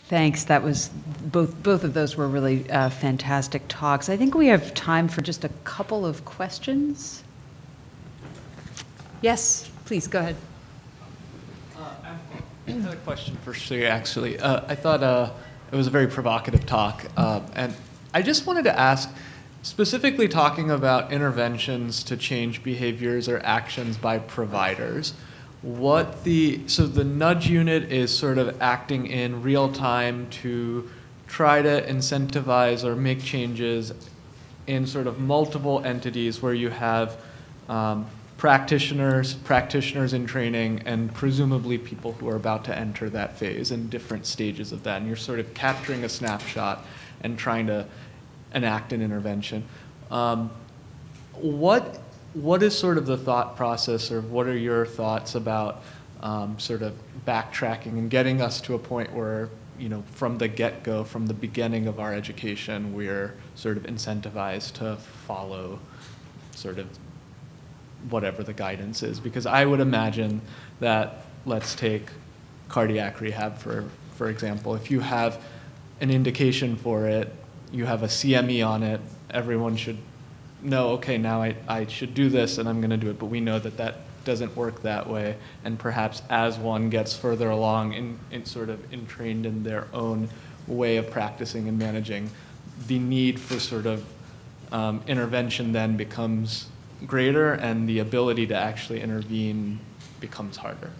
Thanks. That was both of those were really fantastic talks. I think we have time for just a couple of questions. Yes, please go ahead. I had a question for Sri, actually. I thought it was a very provocative talk, and I just wanted to ask, specifically talking about interventions to change behaviors or actions by providers, so the nudge unit is sort of acting in real time to try to incentivize or make changes in sort of multiple entities where you have practitioners in training, and presumably people who are about to enter that phase in different stages of that. And you're sort of capturing a snapshot and trying to enact an intervention. What is sort of the thought process, or what are your thoughts about sort of backtracking and getting us to a point where, you know, from the get-go, from the beginning of our education, we're sort of incentivized to follow sort of whatever the guidance is? Because I would imagine that, let's take cardiac rehab for example. If you have an indication for it, you have a CME on it, everyone should know, okay, now I should do this and I'm going to do it. But we know that that doesn't work that way. And perhaps as one gets further along in sort of entrained in their own way of practicing and managing, the need for sort of intervention then becomes greater, and the ability to actually intervene becomes harder.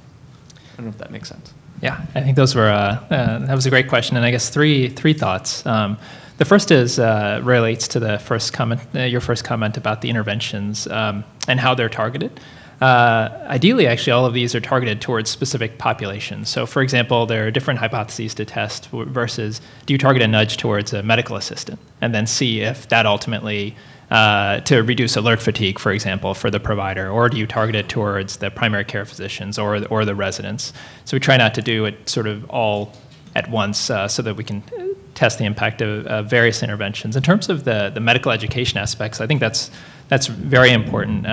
I don't know if that makes sense. Yeah, I think those were that was a great question, and I guess three thoughts. The first is relates to the first comment, your first comment about the interventions and how they're targeted. Ideally, actually, all of these are targeted towards specific populations. So, for example, there are different hypotheses to test versus, do you target a nudge towards a medical assistant and then see if that ultimately to reduce alert fatigue, for example, for the provider, or do you target it towards the primary care physicians or the residents? So we try not to do it sort of all at once so that we can test the impact of various interventions. In terms of the medical education aspects, I think that's very important.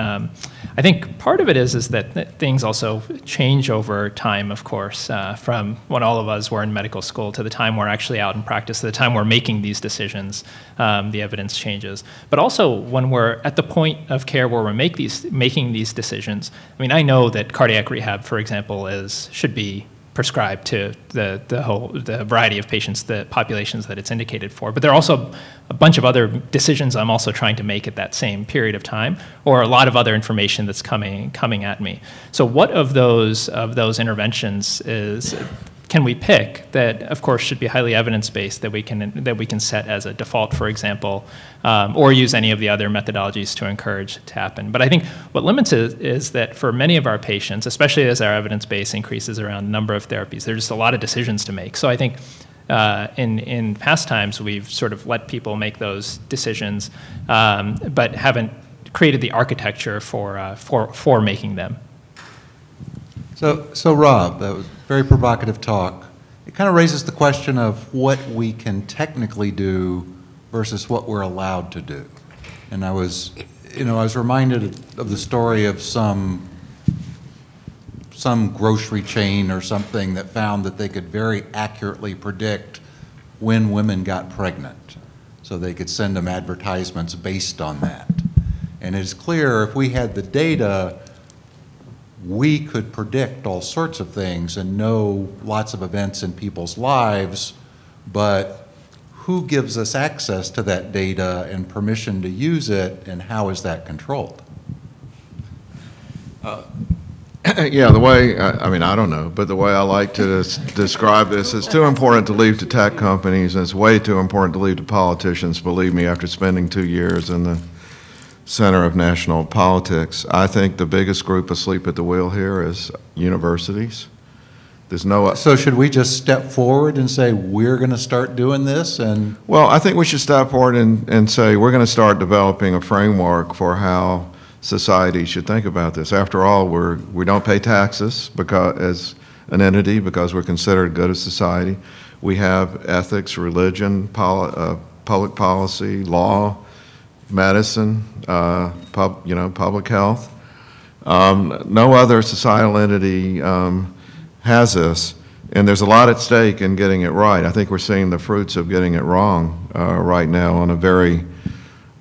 I think part of it is that things also change over time, of course, from when all of us were in medical school to the time we're actually out in practice, to the time we're making these decisions, the evidence changes. But also when we're at the point of care where we're making these decisions, I mean, I know that cardiac rehab, for example, should be prescribed to the variety of patients, the populations that it's indicated for. But there are also a bunch of other decisions I'm also trying to make at that same period of time, or a lot of other information that's coming at me. So what of those interventions can we pick that, of course, should be highly evidence-based, that we can set as a default, for example, or use any of the other methodologies to encourage it to happen. But I think what limits it is that for many of our patients, especially as our evidence base increases around the number of therapies, there's just a lot of decisions to make. So I think in past times, we've sort of let people make those decisions, but haven't created the architecture for making them. So Rob, that was a very provocative talk. It kind of raises the question of what we can technically do versus what we're allowed to do. And I was reminded of the story of some grocery chain or something that found that they could very accurately predict when women got pregnant. So they could send them advertisements based on that. And it's clear if we had the data, we could predict all sorts of things and know lots of events in people's lives, but who gives us access to that data and permission to use it, and how is that controlled? Yeah, the way, I mean, I don't know, but the way I like to describe this, it's too important to leave to tech companies, and it's way too important to leave to politicians, believe me, after spending 2 years in the center of national politics. I think the biggest group asleep at the wheel here is universities. There's no... So should we just step forward and say, we're going to start doing this? And well, I think we should step forward and say, we're going to start developing a framework for how society should think about this. After all, we don't pay taxes as an entity because we're considered good as society. We have ethics, religion, public policy, law, medicine, public health. No other societal entity has this, And there's a lot at stake in getting it right. I think we're seeing the fruits of getting it wrong right now on a very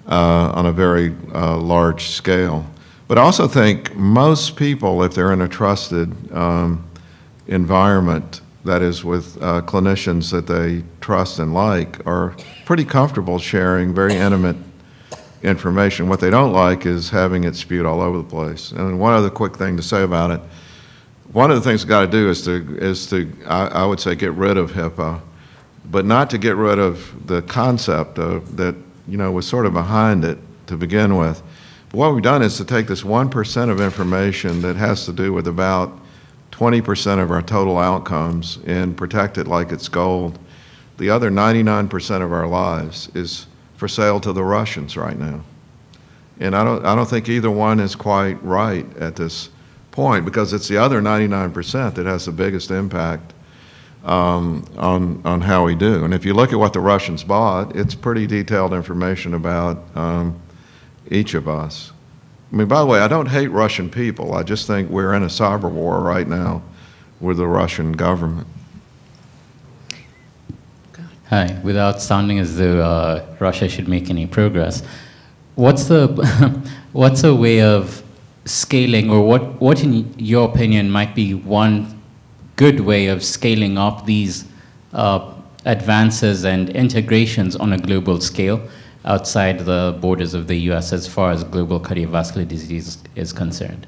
large scale. But I also think most people, if they're in a trusted environment, that is with clinicians that they trust and like, are pretty comfortable sharing very intimate information. What they don't like is having it spewed all over the place. And one other quick thing to say about it, one of the things we've got to do is to I would say, get rid of HIPAA, but not to get rid of the concept of that, was sort of behind it to begin with. But what we've done is to take this 1% of information that has to do with about 20% of our total outcomes and protect it like it's gold. The other 99% of our lives is for sale to the Russians right now. And I don't think either one is quite right at this point, because it's the other 99% that has the biggest impact on how we do. And if you look at what the Russians bought, it's pretty detailed information about each of us. I mean, by the way, I don't hate Russian people. I just think we're in a cyber war right now with the Russian government. Hi. Without sounding as though Russia should make any progress, what's a way of scaling, or what in your opinion might be one good way of scaling up these advances and integrations on a global scale outside the borders of the US as far as global cardiovascular disease is concerned?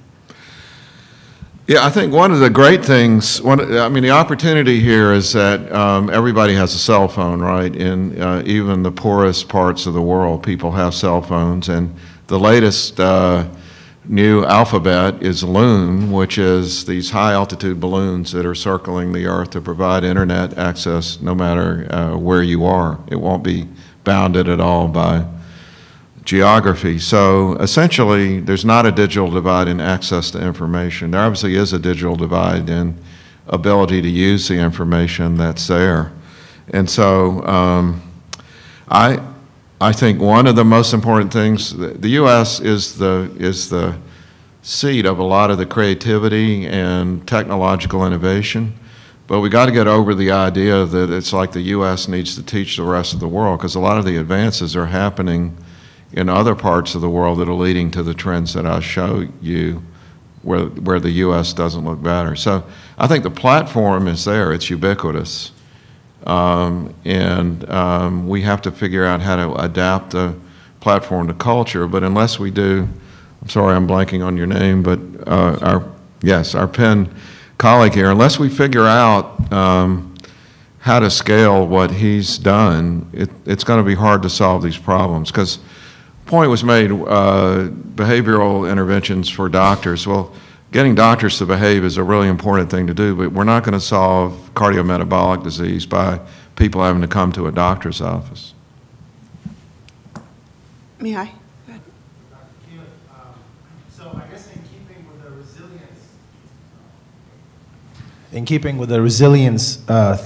Yeah, I think one of the great things, the opportunity here is that everybody has a cell phone, right? In even the poorest parts of the world, people have cell phones. And the latest new alphabet is Loon, which is these high-altitude balloons that are circling the Earth to provide internet access no matter where you are. It won't be bounded at all by geography. So essentially, there's not a digital divide in access to information. There obviously is a digital divide in ability to use the information that's there. And so I think one of the most important things, the U.S. is the seat of a lot of the creativity and technological innovation. But we got to get over the idea that it's like the U.S. needs to teach the rest of the world, because a lot of the advances are happening in other parts of the world that are leading to the trends that I show you where the U.S. doesn't look better. So I think the platform is there. It's ubiquitous. And we have to figure out how to adapt the platform to culture. But unless we do, I'm sorry I'm blanking on your name, but our Penn colleague here, unless we figure out how to scale what he's done, it's going to be hard to solve these problems. Because the point was made, behavioral interventions for doctors. Well, getting doctors to behave is a really important thing to do, but we're not going to solve cardiometabolic disease by people having to come to a doctor's office. May I? Go ahead. So I guess in keeping with the resilience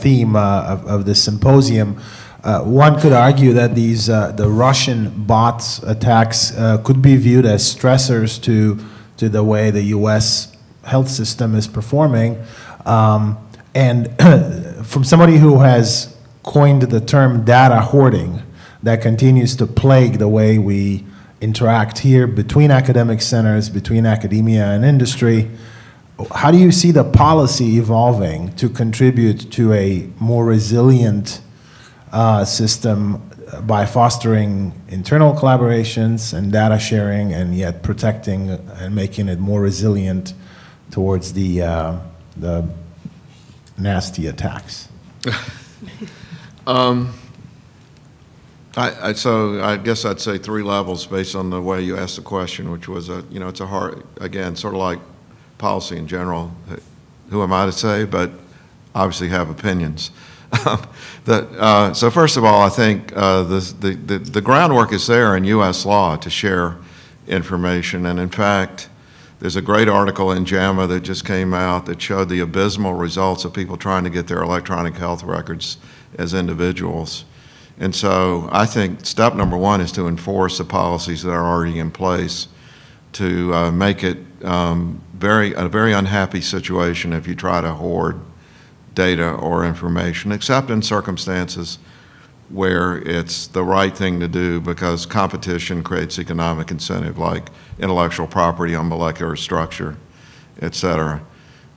theme of the symposium, one could argue that these the Russian bots attacks could be viewed as stressors to the way the U.S. health system is performing. And from somebody who has coined the term data hoarding, that continues to plague the way we interact here between academic centers, between academia and industry, how do you see the policy evolving to contribute to a more resilient system by fostering internal collaborations and data sharing, and yet protecting and making it more resilient towards the nasty attacks? So I guess I'd say 3 levels based on the way you asked the question, which was it's a hard, again, sort of like policy in general. Who am I to say? But obviously have opinions. So first of all, I think the groundwork is there in U.S. law to share information. And in fact, there's a great article in JAMA that just came out that showed the abysmal results of people trying to get their electronic health records as individuals. And so I think step number 1 is to enforce the policies that are already in place to make it a very unhappy situation if you try to hoard data or information, except in circumstances where it's the right thing to do because competition creates economic incentive, like intellectual property on molecular structure, et cetera.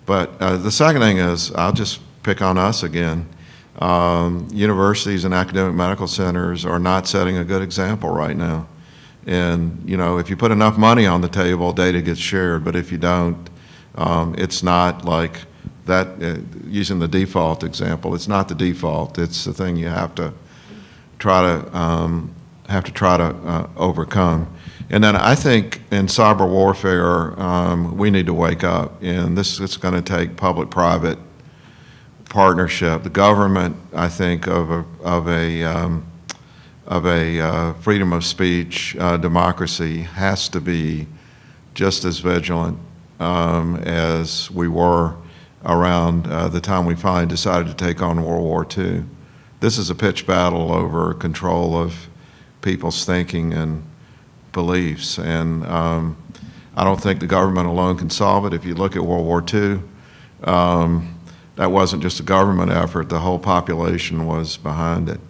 But the second thing is, I'll just pick on us again. Universities and academic medical centers are not setting a good example right now. And, you know, if you put enough money on the table, data gets shared. But if you don't, it's not like that, using the default example, it's not the default. It's the thing you have to try to overcome. And then I think in cyber warfare, we need to wake up. And this is going to take public-private partnership. The government, I think, of a freedom of speech democracy has to be just as vigilant as we were around the time we finally decided to take on World War II. This is a pitched battle over control of people's thinking and beliefs, and I don't think the government alone can solve it. If you look at World War II, that wasn't just a government effort, the whole population was behind it.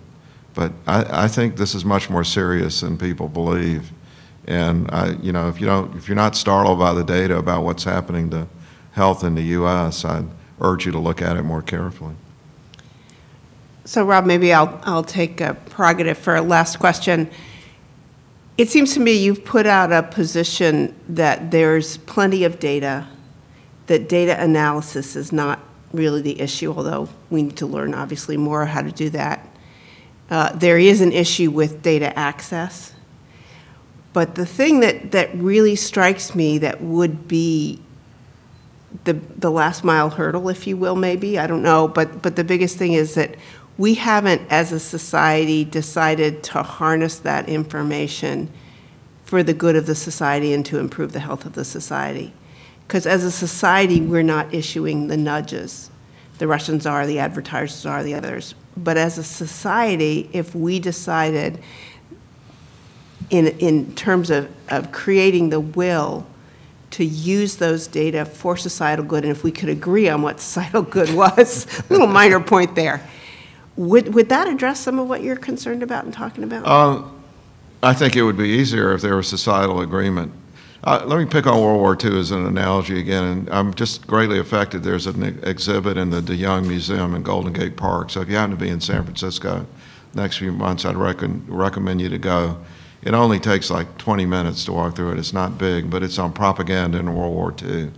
But I think this is much more serious than people believe. And you know, if you're not startled by the data about what's happening to health in the U.S., I'd urge you to look at it more carefully. So, Rob, maybe I'll take a prerogative for a last question. It seems to me you've put out a position that there's plenty of data, that data analysis is not really the issue, although we need to learn, obviously, more how to do that. There is an issue with data access. But the thing that really strikes me that would be the last mile hurdle, if you will, maybe, I don't know, but the biggest thing is that we haven't, as a society, decided to harness that information for the good of the society and to improve the health of the society. Because as a society, we're not issuing the nudges. The Russians are, the advertisers are, the others. But as a society, if we decided in terms of creating the will to use those data for societal good, and if we could agree on what societal good was, a little minor point there, would that address some of what you're concerned about and talking about? I think it would be easier if there was societal agreement. Let me pick on World War II as an analogy again, and I'm just greatly affected. There's an exhibit in the De Young Museum in Golden Gate Park, so if you happen to be in San Francisco next few months, I'd recommend you to go. It only takes like 20 minutes to walk through it. It's not big, but it's on propaganda in World War II.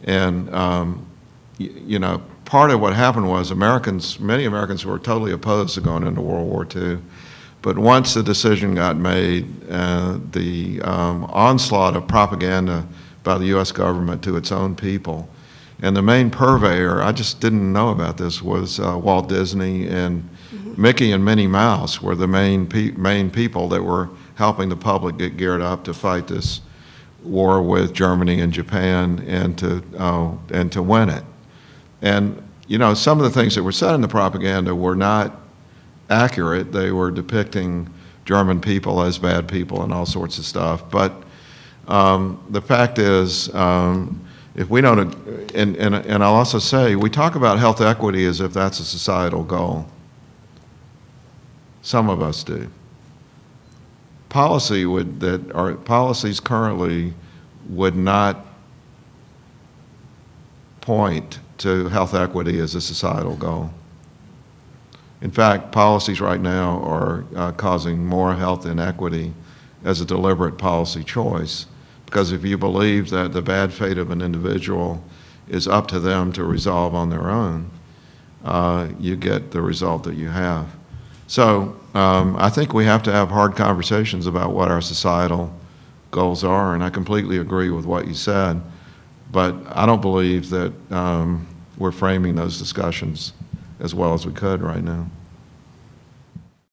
And, you know, part of what happened was many Americans were totally opposed to going into World War II. But once the decision got made, the onslaught of propaganda by the U.S. government to its own people, and the main purveyor, I just didn't know about this, was Walt Disney, and Mickey and Minnie Mouse were the main people that were helping the public get geared up to fight this war with Germany and Japan and to win it. And you know, some of the things that were said in the propaganda were not accurate. They were depicting German people as bad people and all sorts of stuff. But the fact is, if we don't, and I'll also say, we talk about health equity as if that's a societal goal. Some of us do. Policies currently would not point to health equity as a societal goal. In fact, policies right now are causing more health inequity as a deliberate policy choice, because if you believe that the bad fate of an individual is up to them to resolve on their own, you get the result that you have. So I think we have to have hard conversations about what our societal goals are, and I completely agree with what you said, but I don't believe that we're framing those discussions as well as we could right now.